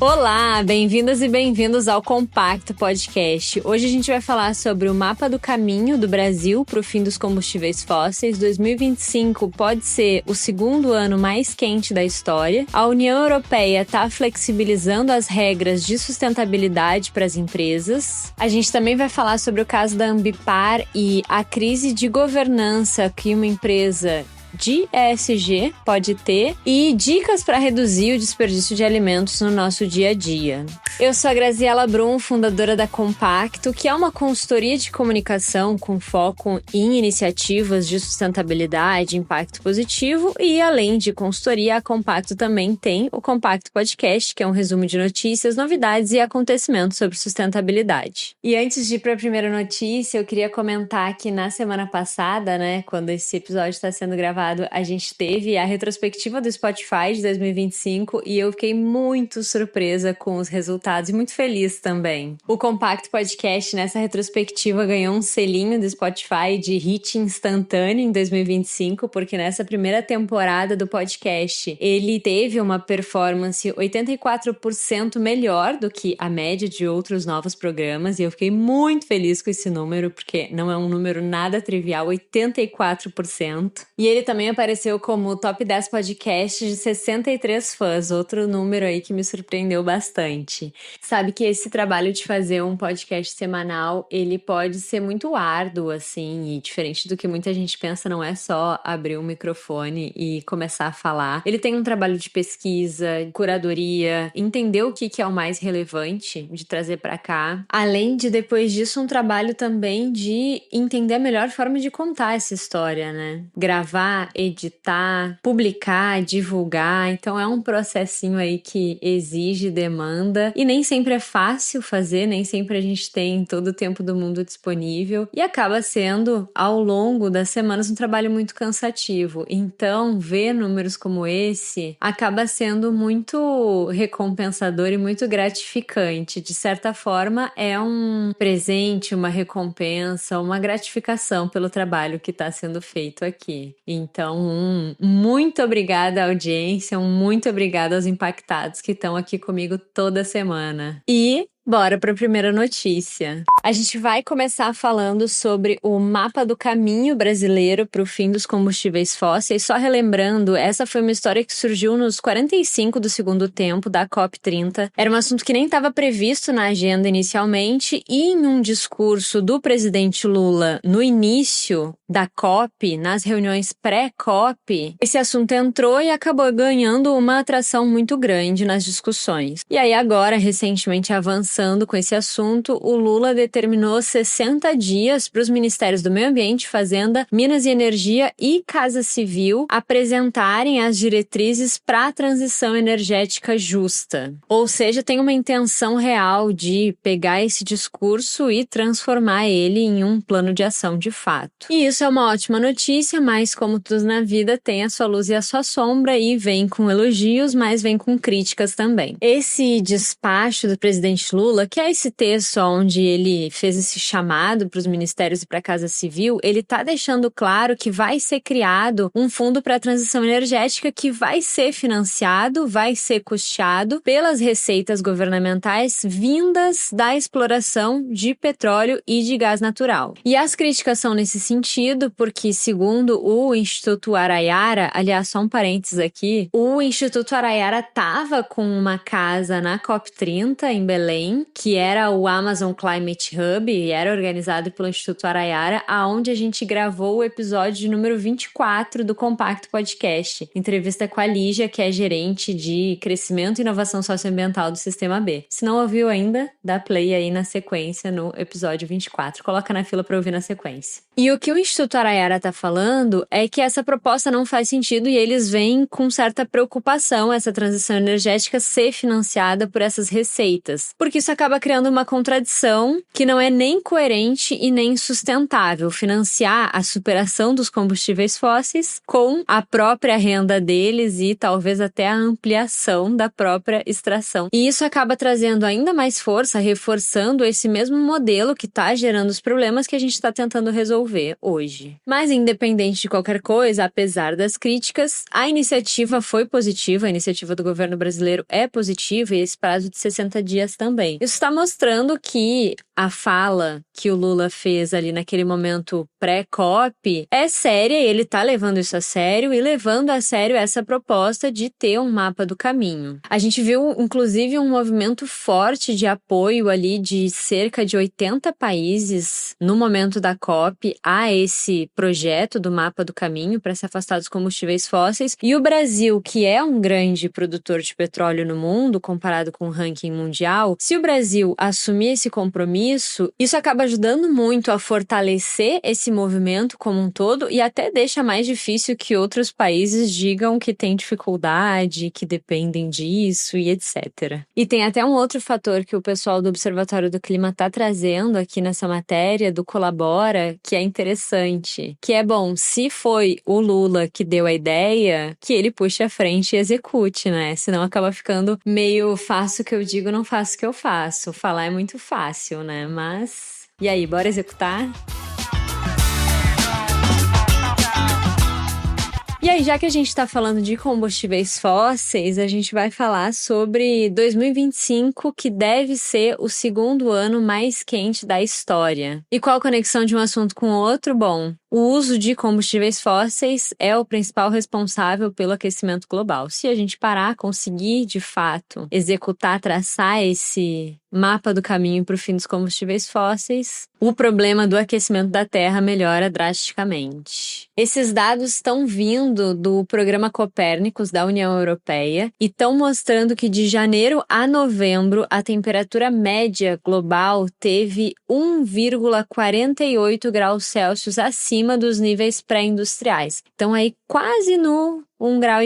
Olá, bem-vindas e bem-vindos ao Compacto Podcast. Hoje a gente vai falar sobre o mapa do caminho do Brasil para o fim dos combustíveis fósseis. 2025 pode ser o segundo ano mais quente da história. A União Europeia está flexibilizando as regras de sustentabilidade para as empresas. A gente também vai falar sobre o caso da Ambipar e a crise de governança que uma empresa de ESG pode ter e dicas para reduzir o desperdício de alimentos no nosso dia a dia. Eu sou a Graziela Brum, fundadora da Compacto, que é uma consultoria de comunicação com foco em iniciativas de sustentabilidade e impacto positivo, e além de consultoria, a Compacto também tem o Compacto Podcast, que é um resumo de notícias, novidades e acontecimentos sobre sustentabilidade. E antes de ir para a primeira notícia, eu queria comentar que na semana passada, quando esse episódio está sendo gravado, a gente teve a retrospectiva do Spotify de 2025 e eu fiquei muito surpresa com os resultados e muito feliz também. O Compacto Podcast nessa retrospectiva ganhou um selinho do Spotify de hit instantâneo em 2025, porque nessa primeira temporada do podcast ele teve uma performance 84% melhor do que a média de outros novos programas, e eu fiquei muito feliz com esse número, porque não é um número nada trivial, 84%. E ele também apareceu como top 10 podcast de 63 fãs, outro número aí que me surpreendeu bastante. Sabe que esse trabalho de fazer um podcast semanal, ele pode ser muito árduo, assim, e diferente do que muita gente pensa, não é só abrir um microfone e começar a falar. Ele tem um trabalho de pesquisa, curadoria, entender o que é o mais relevante de trazer pra cá. Além de, depois disso, um trabalho também de entender a melhor forma de contar essa história, Gravar, editar, publicar, divulgar. Então é um processinho aí que exige demanda e nem sempre é fácil fazer, nem sempre a gente tem todo o tempo do mundo disponível e acaba sendo, ao longo das semanas, um trabalho muito cansativo. Então, ver números como esse acaba sendo muito recompensador e muito gratificante. De certa forma, é um presente, uma recompensa, uma gratificação pelo trabalho que está sendo feito aqui. Então, muito obrigada à audiência, muito obrigada aos impactados que estão aqui comigo toda semana. E bora para a primeira notícia. A gente vai começar falando sobre o mapa do caminho brasileiro para o fim dos combustíveis fósseis. Só relembrando, essa foi uma história que surgiu nos 45 do segundo tempo da COP30. Era um assunto que nem estava previsto na agenda inicialmente e em um discurso do presidente Lula no início da COP, nas reuniões pré-COP, esse assunto entrou e acabou ganhando uma atração muito grande nas discussões. E aí agora, recentemente avançando com esse assunto, o Lula determinou 60 dias para os Ministérios do Meio Ambiente, Fazenda, Minas e Energia e Casa Civil apresentarem as diretrizes para a transição energética justa. Ou seja, tem uma intenção real de pegar esse discurso e transformar ele em um plano de ação de fato. E isso é uma ótima notícia, mas como tudo na vida, tem a sua luz e a sua sombra e vem com elogios, mas vem com críticas também. Esse despacho do presidente Lula, que é esse texto onde ele fez esse chamado para os ministérios e para a Casa Civil, ele está deixando claro que vai ser criado um fundo para a transição energética que vai ser financiado, vai ser custeado pelas receitas governamentais vindas da exploração de petróleo e de gás natural. E as críticas são nesse sentido, porque segundo o Instituto Araiara, aliás, só um parênteses aqui, o Instituto Araiara estava com uma casa na COP30 em Belém, que era o Amazon Climate Hub, e era organizado pelo Instituto Araiara, aonde a gente gravou o episódio número 24 do Compacto Podcast, entrevista com a Lígia, que é gerente de crescimento e inovação socioambiental do Sistema B. Se não ouviu ainda, dá play aí na sequência no episódio 24, coloca na fila para ouvir na sequência. E o que o Instituto Araiara está falando é que essa proposta não faz sentido e eles veem com certa preocupação essa transição energética ser financiada por essas receitas, porque isso acaba criando uma contradição que não é nem coerente e nem sustentável, financiar a superação dos combustíveis fósseis com a própria renda deles e talvez até a ampliação da própria extração. E isso acaba trazendo ainda mais força, reforçando esse mesmo modelo que está gerando os problemas que a gente está tentando resolver resolver hoje. Mas independente de qualquer coisa, apesar das críticas, a iniciativa foi positiva, a iniciativa do governo brasileiro é positiva e esse prazo de 60 dias também. Isso está mostrando que a fala que o Lula fez ali naquele momento pré-COP é séria e ele tá levando isso a sério e levando a sério essa proposta de ter um mapa do caminho. A gente viu, inclusive, um movimento forte de apoio ali de cerca de 80 países no momento da COP a esse projeto do mapa do caminho para se afastar dos combustíveis fósseis. E o Brasil, que é um grande produtor de petróleo no mundo, comparado com o ranking mundial, se o Brasil assumir esse compromisso, isso acaba ajudando muito a fortalecer esse movimento como um todo e até deixa mais difícil que outros países digam que têm dificuldade, que dependem disso e etc. E tem até um outro fator que o pessoal do Observatório do Clima está trazendo aqui nessa matéria do Colabora, que é interessante, que é bom, se foi o Lula que deu a ideia, que ele puxe à frente e execute, né? Senão acaba ficando meio faço o que eu digo, não faço o que eu faço. Falar é muito fácil, né? Mas, e aí, bora executar? E aí, já que a gente está falando de combustíveis fósseis, a gente vai falar sobre 2025, que deve ser o segundo ano mais quente da história. E qual a conexão de um assunto com o outro? Bom, o uso de combustíveis fósseis é o principal responsável pelo aquecimento global. Se a gente parar, conseguir, de fato, executar, traçar esse mapa do caminho para o fim dos combustíveis fósseis, o problema do aquecimento da Terra melhora drasticamente. Esses dados estão vindo do programa Copérnicos da União Europeia e estão mostrando que de janeiro a novembro a temperatura média global teve 1,48 graus Celsius acima dos níveis pré-industriais. Então aí quase no 1,5 grau,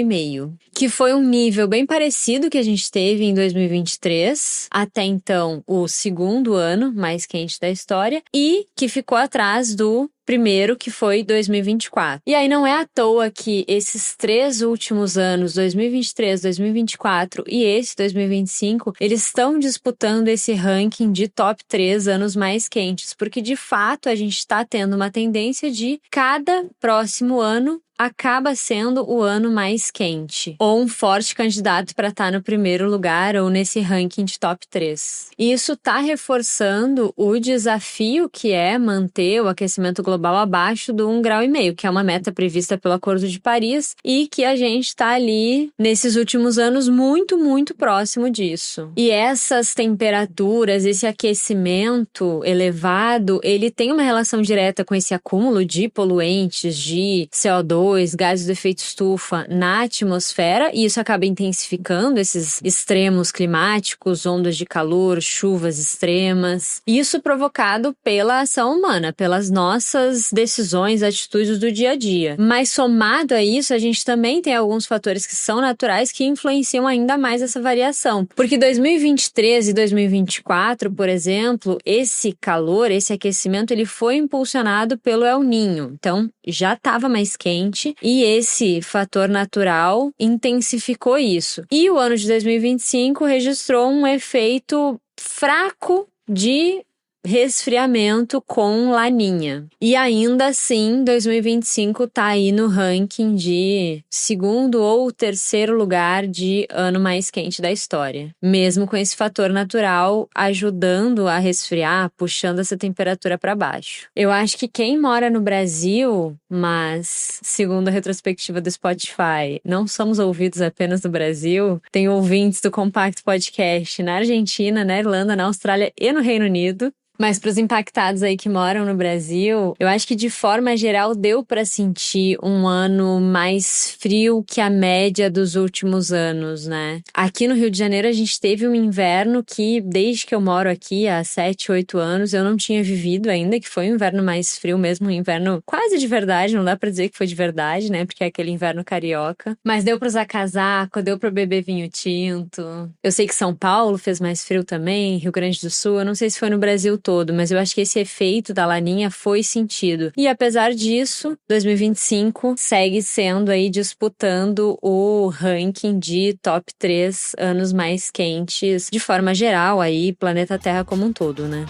que foi um nível bem parecido que a gente teve em 2023, até então o segundo ano mais quente da história, e que ficou atrás do primeiro, que foi 2024. E aí não é à toa que esses 3 últimos anos, 2023, 2024 e esse 2025, eles estão disputando esse ranking de top 3 anos mais quentes, porque de fato a gente está tendo uma tendência de cada próximo ano acaba sendo o ano mais quente, ou um forte candidato para estar no primeiro lugar ou nesse ranking de top 3. E isso está reforçando o desafio que é manter o aquecimento global abaixo do 1,5 grau, que é uma meta prevista pelo Acordo de Paris e que a gente está ali, nesses últimos anos, muito, muito próximo disso. E essas temperaturas, esse aquecimento elevado, ele tem uma relação direta com esse acúmulo de poluentes, de CO2, gases do efeito estufa na atmosfera, e isso acaba intensificando esses extremos climáticos, ondas de calor, chuvas extremas. Isso provocado pela ação humana, pelas nossas decisões, atitudes do dia a dia. Mas somado a isso, a gente também tem alguns fatores que são naturais que influenciam ainda mais essa variação. Porque 2023 e 2024, por exemplo, esse calor, esse aquecimento, ele foi impulsionado pelo El Niño. Então, já estava mais quente e esse fator natural intensificou isso. E o ano de 2025 registrou um efeito fraco de resfriamento com laninha. E ainda assim, 2025 tá aí no ranking de segundo ou terceiro lugar de ano mais quente da história. Mesmo com esse fator natural ajudando a resfriar, puxando essa temperatura para baixo. Eu acho que quem mora no Brasil, mas segundo a retrospectiva do Spotify, não somos ouvidos apenas no Brasil, tem ouvintes do Compacto Podcast na Argentina, na Irlanda, na Austrália e no Reino Unido. Mas para os impactados aí que moram no Brasil, eu acho que de forma geral deu para sentir um ano mais frio que a média dos últimos anos, né? Aqui no Rio de Janeiro a gente teve um inverno que, desde que eu moro aqui há 7, 8 anos, eu não tinha vivido ainda, que foi um inverno mais frio mesmo, um inverno quase de verdade, não dá para dizer que foi de verdade, né? Porque é aquele inverno carioca. Mas deu para usar casaco, deu para beber vinho tinto. Eu sei que São Paulo fez mais frio também, Rio Grande do Sul, eu não sei se foi no Brasil todo, mas eu acho que esse efeito da laninha foi sentido. E apesar disso, 2025 segue sendo aí disputando o ranking de top 3 anos mais quentes, de forma geral aí, planeta Terra como um todo, né?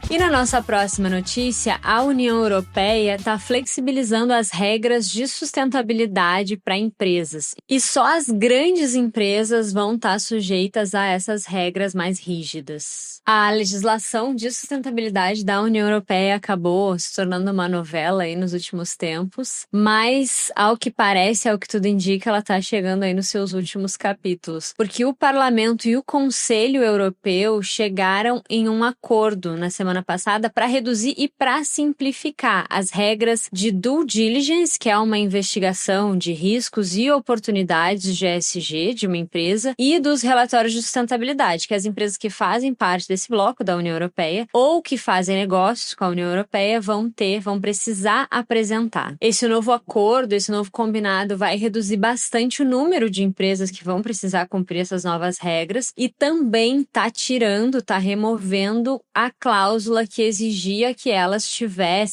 E na nossa próxima notícia, a União Europeia está flexibilizando as regras de sustentabilidade para empresas. E só as grandes empresas vão estar sujeitas a essas regras mais rígidas. A legislação de sustentabilidade da União Europeia acabou se tornando uma novela aí nos últimos tempos, mas ao que parece, ao que tudo indica, ela está chegando aí nos seus últimos capítulos, porque o Parlamento e o Conselho Europeu chegaram em um acordo na semana passada para reduzir e para simplificar as regras de due diligence, que é uma investigação de riscos e oportunidades de ESG de uma empresa, e dos relatórios de sustentabilidade, que as empresas que fazem parte desse bloco da União Europeia ou que fazem negócios com a União Europeia vão precisar apresentar. Esse novo acordo, esse novo combinado vai reduzir bastante o número de empresas que vão precisar cumprir essas novas regras e também está removendo a cláusula que exigia que elas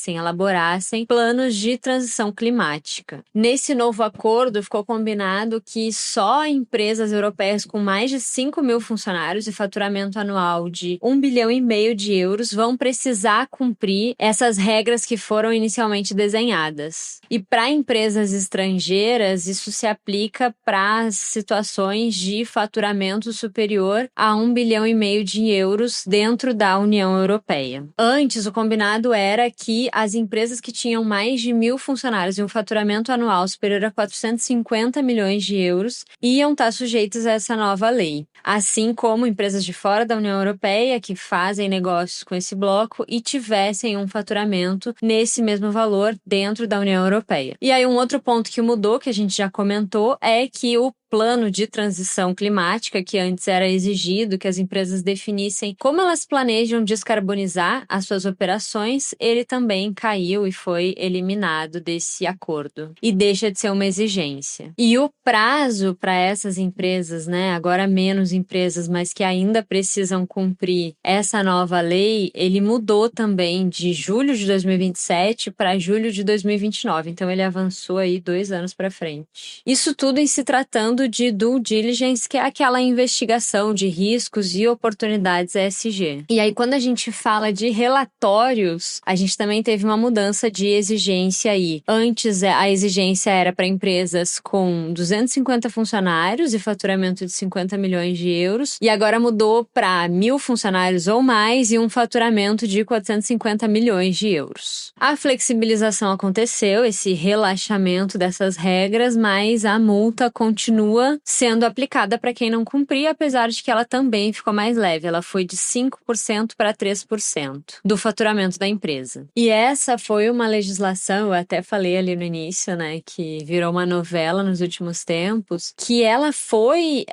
elaborassem planos de transição climática. Nesse novo acordo ficou combinado que só empresas europeias com mais de 5 mil funcionários e faturamento anual de 1,5 bilhão de euros vão precisar cumprir essas regras que foram inicialmente desenhadas. E para empresas estrangeiras, isso se aplica para situações de faturamento superior a 1,5 bilhão de euros dentro da União Europeia. Antes, o combinado era que as empresas que tinham mais de 1.000 funcionários e um faturamento anual superior a 450 milhões de euros iam estar sujeitas a essa nova lei. Assim como empresas de fora da União Europeia que fazem negócios com esse bloco e tivessem um faturamento nesse mesmo valor dentro da União Europeia. E aí um outro ponto que mudou, que a gente já comentou, é que o plano de transição climática, que antes era exigido que as empresas definissem como elas planejam descarbonizar as suas operações, ele também caiu e foi eliminado desse acordo. E deixa de ser uma exigência. E o prazo para essas empresas, agora menos empresas, mas que ainda precisam cumprir essa nova lei, ele mudou também de julho de 2027 para julho de 2029. Então ele avançou aí 2 anos para frente. Isso tudo em se tratando de due diligence, que é aquela investigação de riscos e oportunidades ESG. E aí, quando a gente fala de relatórios, a gente também teve uma mudança de exigência aí. Antes, a exigência era para empresas com 250 funcionários e faturamento de 50 milhões de euros, e agora mudou para 1.000 funcionários ou mais e um faturamento de 450 milhões de euros. A flexibilização aconteceu, esse relaxamento dessas regras, mas a multa continua sendo aplicada para quem não cumprir, apesar de que ela também ficou mais leve. Ela foi de 5% para 3% do faturamento da empresa. E essa foi uma legislação, eu até falei ali no início, que virou uma novela nos últimos tempos, que ela foi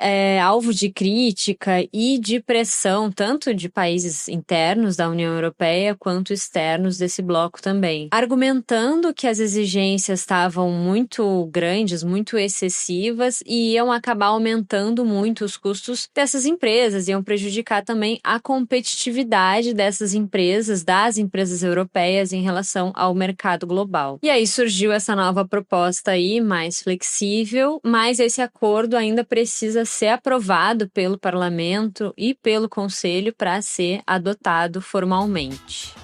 alvo de crítica e de pressão, tanto de países internos da União Europeia quanto externos desse bloco também, argumentando que as exigências estavam muito grandes, muito excessivas e iam acabar aumentando muito os custos dessas empresas, iam prejudicar também a competitividade dessas empresas, das empresas europeias em relação ao mercado global. E aí surgiu essa nova proposta aí, mais flexível, mas esse acordo ainda precisa ser aprovado pelo Parlamento e pelo Conselho para ser adotado formalmente.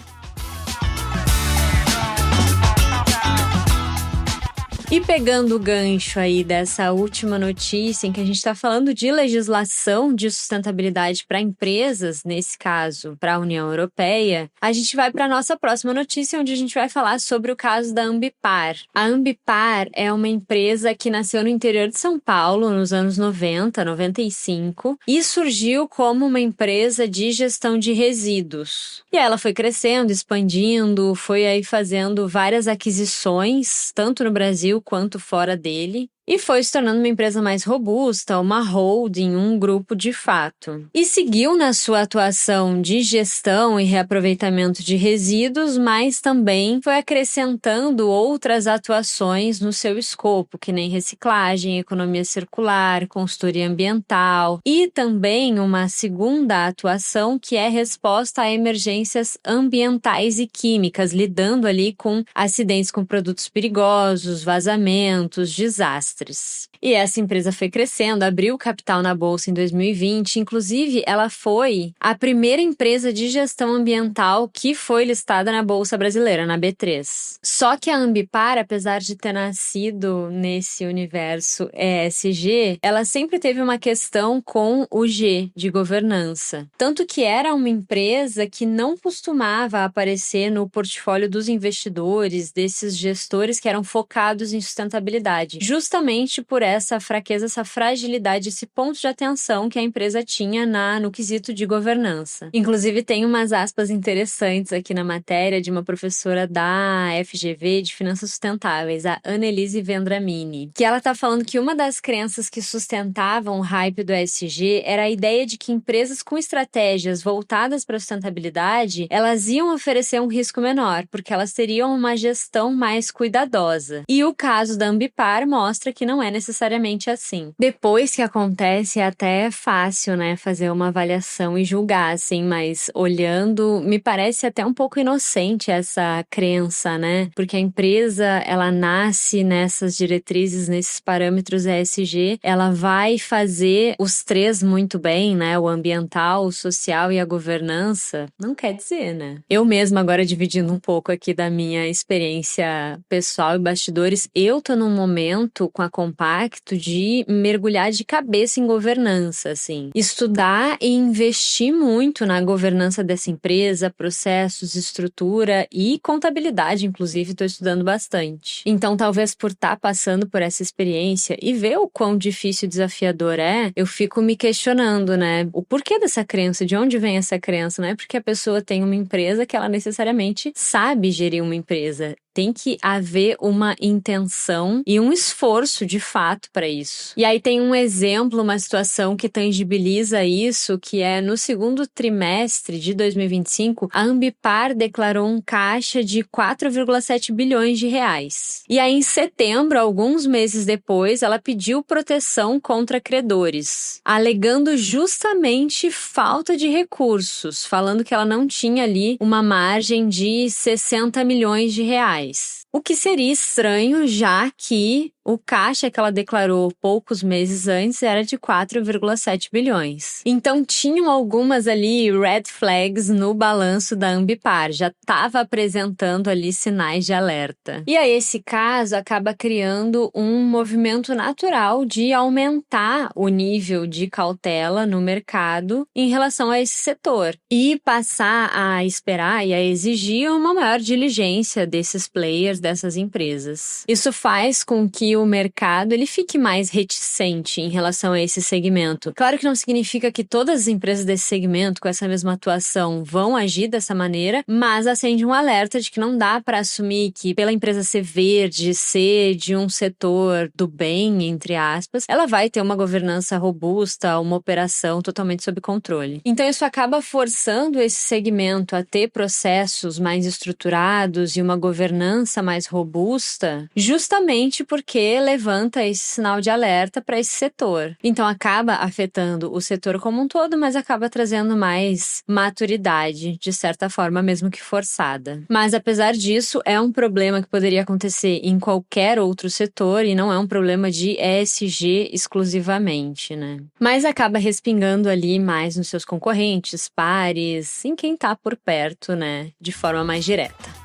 E pegando o gancho aí dessa última notícia em que a gente está falando de legislação de sustentabilidade para empresas, nesse caso para a União Europeia, a gente vai para a nossa próxima notícia, onde a gente vai falar sobre o caso da Ambipar. A Ambipar é uma empresa que nasceu no interior de São Paulo nos anos 90, 95, e surgiu como uma empresa de gestão de resíduos. E ela foi crescendo, expandindo, foi aí fazendo várias aquisições, tanto no Brasil quanto fora dele. E foi se tornando uma empresa mais robusta, uma holding, um grupo de fato. E seguiu na sua atuação de gestão e reaproveitamento de resíduos, mas também foi acrescentando outras atuações no seu escopo, que nem reciclagem, economia circular, consultoria ambiental e também uma segunda atuação que é resposta a emergências ambientais e químicas, lidando ali com acidentes com produtos perigosos, vazamentos, desastres. trimestres. E essa empresa foi crescendo, abriu capital na bolsa em 2020, inclusive ela foi a primeira empresa de gestão ambiental que foi listada na bolsa brasileira, na B3. Só que a Ambipar, apesar de ter nascido nesse universo ESG, ela sempre teve uma questão com o G de governança. Tanto que era uma empresa que não costumava aparecer no portfólio dos investidores, desses gestores que eram focados em sustentabilidade, justamente por essa fraqueza, essa fragilidade, esse ponto de atenção que a empresa tinha no quesito de governança. Inclusive, tem umas aspas interessantes aqui na matéria de uma professora da FGV de Finanças Sustentáveis, a Annelise Vendramini, que ela tá falando que uma das crenças que sustentavam o hype do ESG era a ideia de que empresas com estratégias voltadas para a sustentabilidade, elas iam oferecer um risco menor, porque elas teriam uma gestão mais cuidadosa. E o caso da Ambipar mostra que não é necessariamente assim. Depois que acontece, é até fácil, né, fazer uma avaliação e julgar, assim, mas olhando, me parece até um pouco inocente essa crença, né? Porque a empresa, ela nasce nessas diretrizes, nesses parâmetros ESG, ela vai fazer os três muito bem, né? O ambiental, o social e a governança. Não quer dizer, né? Eu mesma, agora dividindo um pouco aqui da minha experiência pessoal e bastidores, eu tô num momento com a Compacto de mergulhar de cabeça em governança, assim. Estudar e investir muito na governança dessa empresa, processos, estrutura e contabilidade, inclusive, tô estudando bastante. Então, talvez por estar passando por essa experiência e ver o quão difícil e desafiador é, eu fico me questionando, né? O porquê dessa crença, de onde vem essa crença? Não é porque a pessoa tem uma empresa que ela necessariamente sabe gerir uma empresa. Tem que haver uma intenção e um esforço de fato para isso. E aí tem um exemplo, uma situação que tangibiliza isso, que é no segundo trimestre de 2025, a Ambipar declarou um caixa de 4,7 bilhões de reais. E aí em setembro, alguns meses depois, ela pediu proteção contra credores, alegando justamente falta de recursos, falando que ela não tinha ali uma margem de 60 milhões de reais. O que seria estranho, já que o caixa que ela declarou poucos meses antes era de 4,7 bilhões. Então tinham algumas ali red flags no balanço da Ambipar, já estava apresentando ali sinais de alerta. E aí esse caso acaba criando um movimento natural de aumentar o nível de cautela no mercado em relação a esse setor e passar a esperar e a exigir uma maior diligência desses players, dessas empresas. Isso faz com que o mercado ele fique mais reticente em relação a esse segmento. Claro que não significa que todas as empresas desse segmento com essa mesma atuação vão agir dessa maneira, mas acende um alerta de que não dá para assumir que pela empresa ser verde, ser de um setor do bem, entre aspas, ela vai ter uma governança robusta, uma operação totalmente sob controle. Então isso acaba forçando esse segmento a ter processos mais estruturados e uma governança mais robusta, justamente porque levanta esse sinal de alerta para esse setor. Então acaba afetando o setor como um todo, mas acaba trazendo mais maturidade, de certa forma, mesmo que forçada. Mas apesar disso, é um problema que poderia acontecer em qualquer outro setor e não é um problema de ESG exclusivamente, né? Mas acaba respingando ali mais nos seus concorrentes, pares, em quem tá por perto, né? De forma mais direta.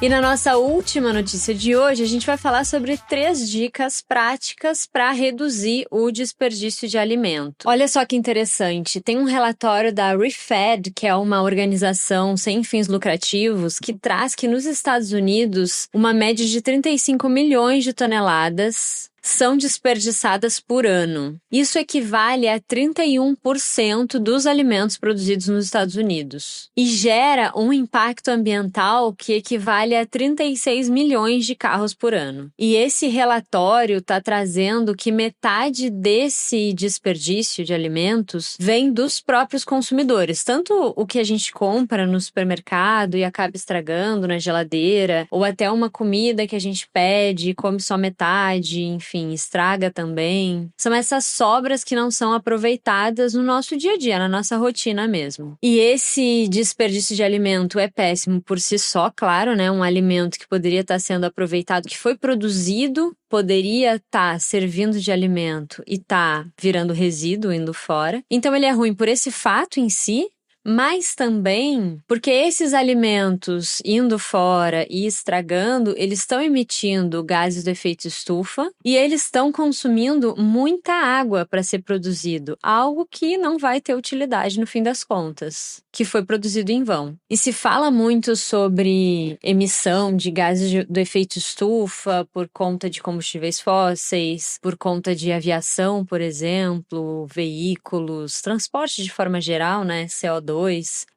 E na nossa última notícia de hoje, a gente vai falar sobre 3 dicas práticas para reduzir o desperdício de alimento. Olha só que interessante, tem um relatório da ReFed, que é uma organização sem fins lucrativos, que traz que nos Estados Unidos, uma média de 35 milhões de toneladas são desperdiçadas por ano. Isso equivale a 31% dos alimentos produzidos nos Estados Unidos. E gera um impacto ambiental que equivale a 36 milhões de carros por ano. E esse relatório está trazendo que metade desse desperdício de alimentos vem dos próprios consumidores. Tanto o que a gente compra no supermercado e acaba estragando na geladeira, ou até uma comida que a gente pede e come só metade, enfim. enfim, estraga também. São essas sobras que não são aproveitadas no nosso dia a dia, na nossa rotina mesmo. E esse desperdício de alimento é péssimo por si só, claro, né? Um alimento que poderia estar sendo aproveitado, que foi produzido, poderia estar servindo de alimento e tá virando resíduo, indo fora. Então ele é ruim por esse fato em si, mas também porque esses alimentos indo fora e estragando, eles estão emitindo gases do efeito estufa e eles estão consumindo muita água para ser produzido, algo que não vai ter utilidade no fim das contas, que foi produzido em vão. E se fala muito sobre emissão de gases do efeito estufa por conta de combustíveis fósseis, por conta de aviação, por exemplo, veículos, transporte de forma geral, né, CO2.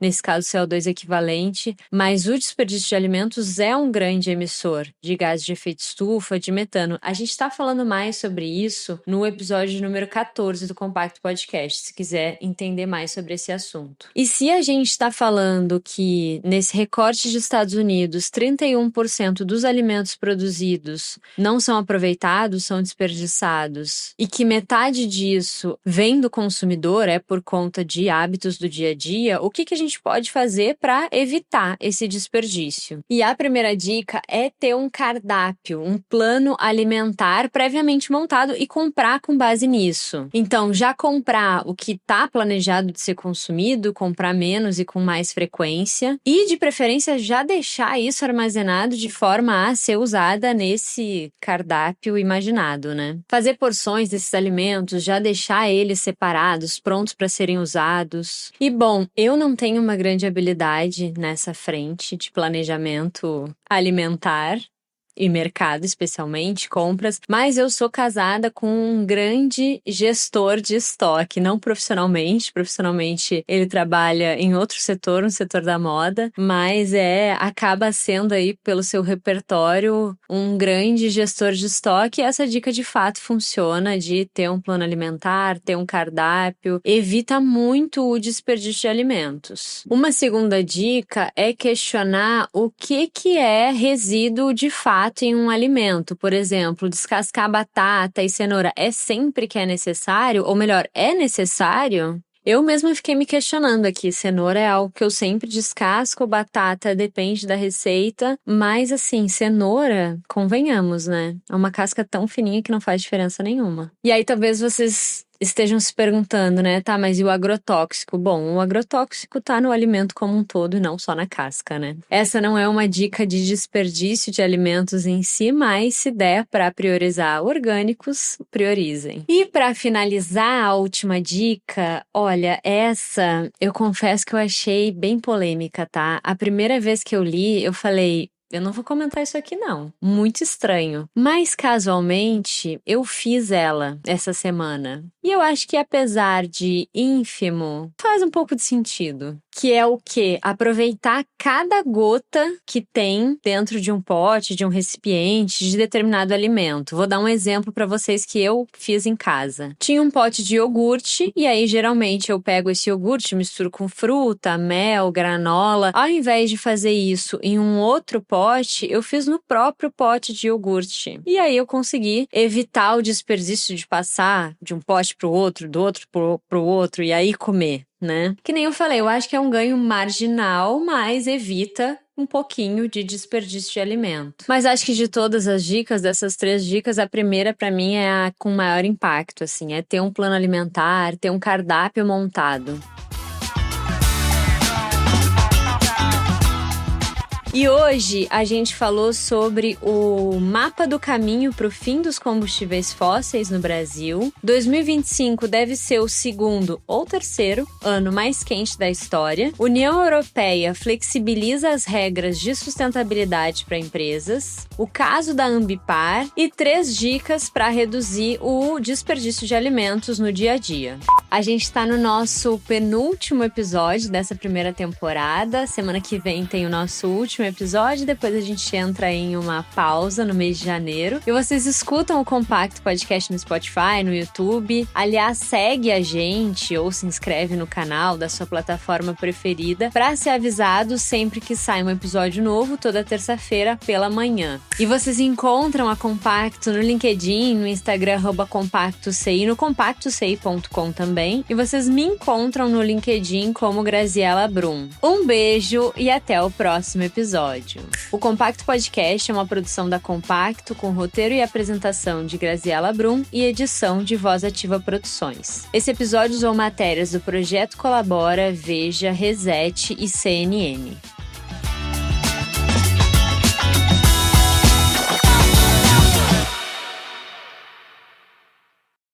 Nesse caso, CO2 equivalente, mas o desperdício de alimentos é um grande emissor de gases de efeito estufa, de metano. A gente está falando mais sobre isso no episódio número 14 do Compacto Podcast, se quiser entender mais sobre esse assunto. E se a gente está falando que nesse recorte de Estados Unidos, 31% dos alimentos produzidos não são aproveitados, são desperdiçados, e que metade disso vem do consumidor, é por conta de hábitos do dia a dia, o que a gente pode fazer para evitar esse desperdício? E a primeira dica é ter um cardápio, um plano alimentar previamente montado e comprar com base nisso. Então, já comprar o que está planejado de ser consumido, comprar menos e com mais frequência, e de preferência já deixar isso armazenado de forma a ser usada nesse cardápio imaginado, né? Fazer porções desses alimentos, já deixar eles separados, prontos para serem usados. E bom, eu não tenho uma grande habilidade nessa frente de planejamento alimentar e mercado, especialmente, compras, mas eu sou casada com um grande gestor de estoque, não profissionalmente. Profissionalmente, ele trabalha em outro setor, no setor da moda, mas acaba sendo aí, pelo seu repertório, um grande gestor de estoque. E essa dica, de fato, funciona, de ter um plano alimentar, ter um cardápio, evita muito o desperdício de alimentos. Uma segunda dica é questionar o que é resíduo de fato em um alimento. Por exemplo, descascar batata e cenoura é sempre que é necessário? Ou melhor, é necessário? Eu mesma fiquei me questionando aqui. Cenoura é algo que eu sempre descasco, batata depende da receita, mas assim, cenoura, convenhamos, né? É uma casca tão fininha que não faz diferença nenhuma. E aí talvez vocês estejam se perguntando, né? Tá, mas e o agrotóxico? Bom, o agrotóxico tá no alimento como um todo e não só na casca, né? Essa não é uma dica de desperdício de alimentos em si, mas se der para priorizar orgânicos, priorizem. E para finalizar, a última dica, olha, essa eu confesso que eu achei bem polêmica, tá? A primeira vez que eu li, eu falei, eu não vou comentar isso aqui não, muito estranho. Mas casualmente eu fiz ela essa semana. E eu acho que apesar de ínfimo, faz um pouco de sentido. Que é o quê? Aproveitar cada gota que tem dentro de um pote, de um recipiente, de determinado alimento. Vou dar um exemplo para vocês que eu fiz em casa. Tinha um pote de iogurte e aí geralmente eu pego esse iogurte, misturo com fruta, mel, granola. Ao invés de fazer isso em um outro pote, eu fiz no próprio pote de iogurte. E aí eu consegui evitar o desperdício de passar de um pote pro outro, do outro pro outro e aí comer, né? Que nem eu falei, eu acho que é um ganho marginal, mas evita um pouquinho de desperdício de alimento. Mas acho que de todas as dicas, dessas 3 dicas, a primeira pra mim é a com maior impacto, assim, é ter um plano alimentar, ter um cardápio montado. E hoje a gente falou sobre o mapa do caminho para o fim dos combustíveis fósseis no Brasil. 2025 deve ser o segundo ou terceiro ano mais quente da história. União Europeia flexibiliza as regras de sustentabilidade para empresas. O caso da Ambipar e 3 dicas para reduzir o desperdício de alimentos no dia a dia. A gente está no nosso penúltimo episódio dessa primeira temporada. Semana que vem tem o nosso último último episódio, depois a gente entra em uma pausa no mês de janeiro. E vocês escutam o Compacto Podcast no Spotify, no YouTube. Aliás, segue a gente ou se inscreve no canal da sua plataforma preferida para ser avisado sempre que sai um episódio novo, toda terça-feira pela manhã. E vocês encontram a Compacto no LinkedIn, no Instagram @CompactoCI, no compactoci.com também. E vocês me encontram no LinkedIn como Graziela Brum. Um beijo e até o próximo episódio. O Compacto Podcast é uma produção da Compacto, com roteiro e apresentação de Graziela Brum e edição de Voz Ativa Produções. Esse episódio usou matérias do Projeto Colabora, Veja, Reset e CNN.